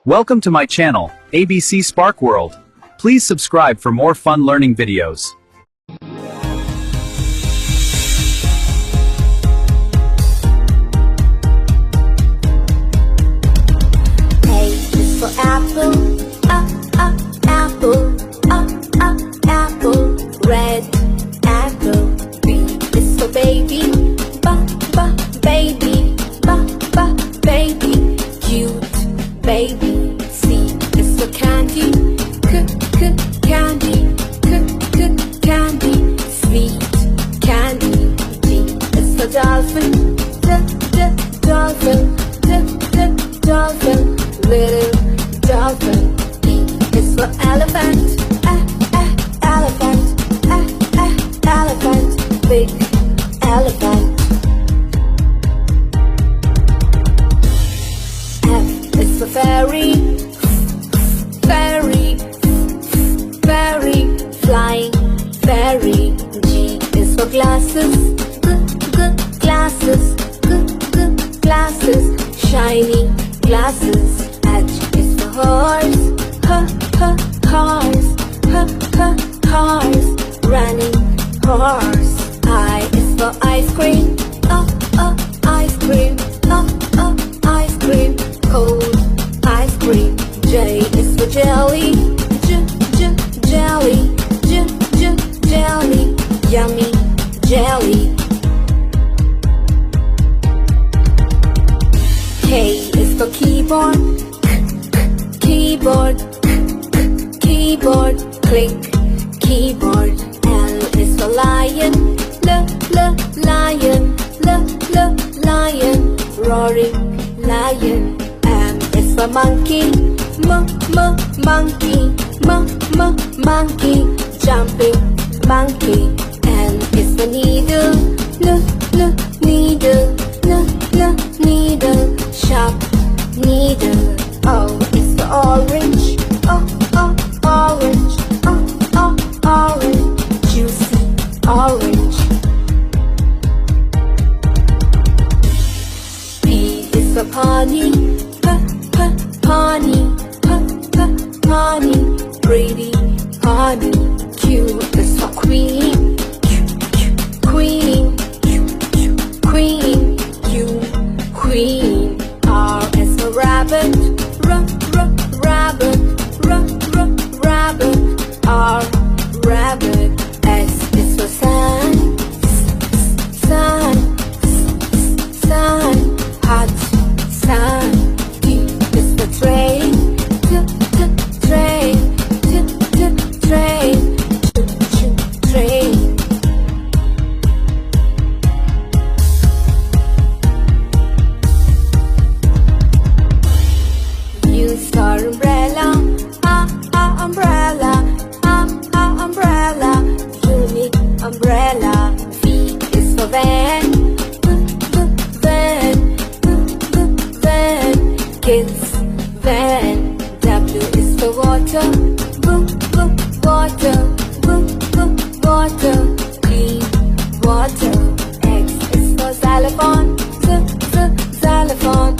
Welcome to my channel, ABC Spark World. Please subscribe for more fun learning videos. A is for apple, apple, apple. Red apple. B is for baby, baby, baby. Cute baby. C is for candy, candy, candy. Sweet candy. D is for dolphin, dolphin, dolphin. Little dolphin. E is for elephant, elephant, elephant. Big elephant. F is for fairy, fairy, fairy. Flying fairy. G is for glasses, glasses, glasses. Shiny glasses. H is for horse, horse, horse. Running horse. I is for ice cream, ice cream, ice cream. Cold ice cream. J is for jelly, jelly, jelly. Yummy jelly. K is for keyboard, keyboard, keyboard. Click keyboard. L is for lion, lion, lion. Roaring lion. M is for monkey, monkey, monkey. Jumping monkey. N is for needle, needle, needle. Sharp needle. O is for orange, orange, orange. Juicy orange. P is for pony, pony, pony. Pretty pony. Q is for queen, queen, queen. Q, queen. R is for rabbit, rabbit, rabbit. R, rabbit. S is for sun, sun, sun. Hot sun. T is for train, train, train, train. U is for umbrella, umbrella, umbrella. Unique umbrella. V is for van, van, van. Kids van. W is for water, water, water. Clean water. X is for xylophone, xylophone,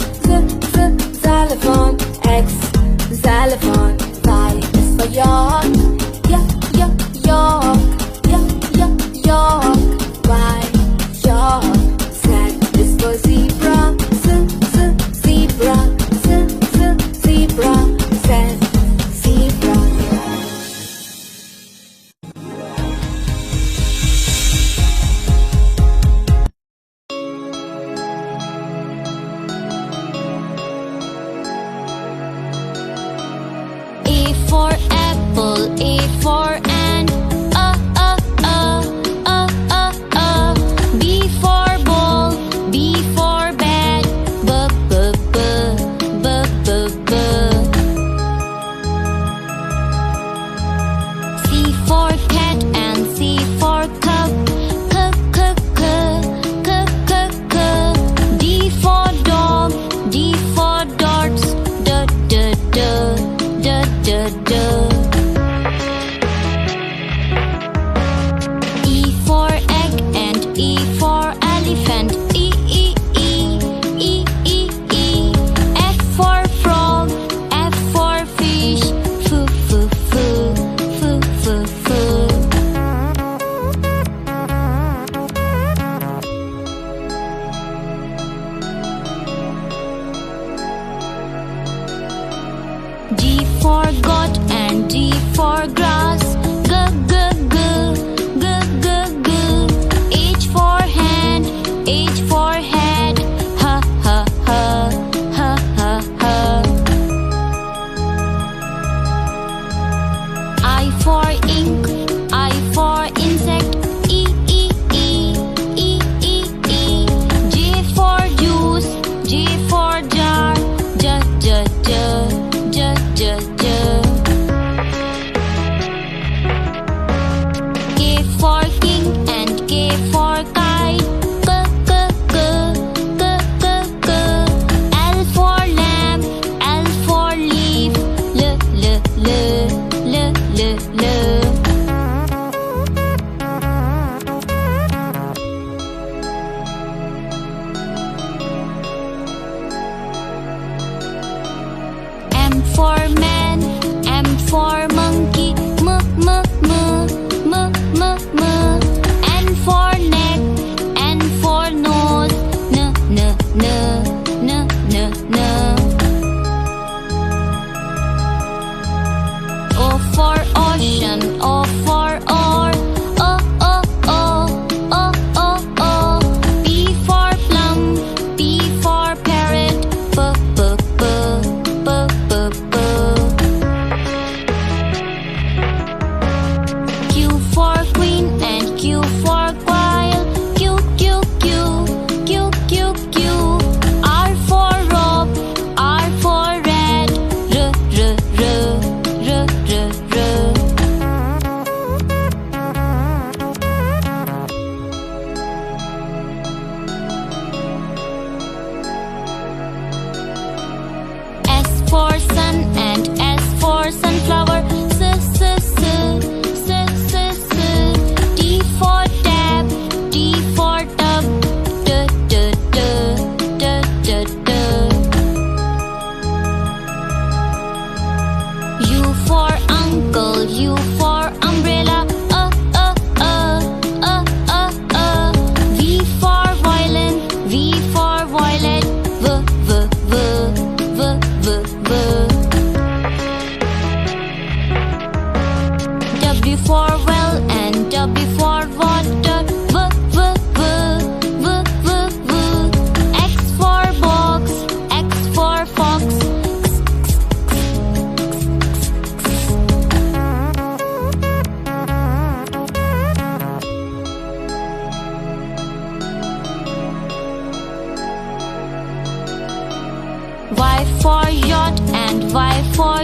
xylophone. X, xylophone. Y is for york, york, york. Y, york. Z is for zebra, zebra, zebra. Z, zebra. G for goat and G for grass. G, G, G, G, G, G. H for hand, H for head. H, H, H, H, H, H. I for ink, I for insect. E, E, E, E, E, E. J for juice, J for jar. J, J, J, J, J, J. K for king and K for kite. K, K, K, K, K, K. L for lamb, L for leaf. L, L, L, L, L, L. M for man, M for monkey. M, M, M, M, M, M. N for neck, N for nose. N, N, N, N, N, N. O for ocean, O for oar. O, O, O, O, O, O. P for plum, P for parrot. P, P, P, P, P, P. Q for queen and Q for quail. Q, Q, Q, Q, Q, Q. R for rope, R for red. R, R, R, R, R, R. S for sun and S for sunflower. S, S, S, S, S, S. T for tab, T for tub. D, D, D, D, D, D. U for uncle, U for umbrella. V for violin, V for violet. V, V, V, V, V, V. W for well and W for water. V, V, V, V, V, V. X for box, X for fox. Y for yacht and Y for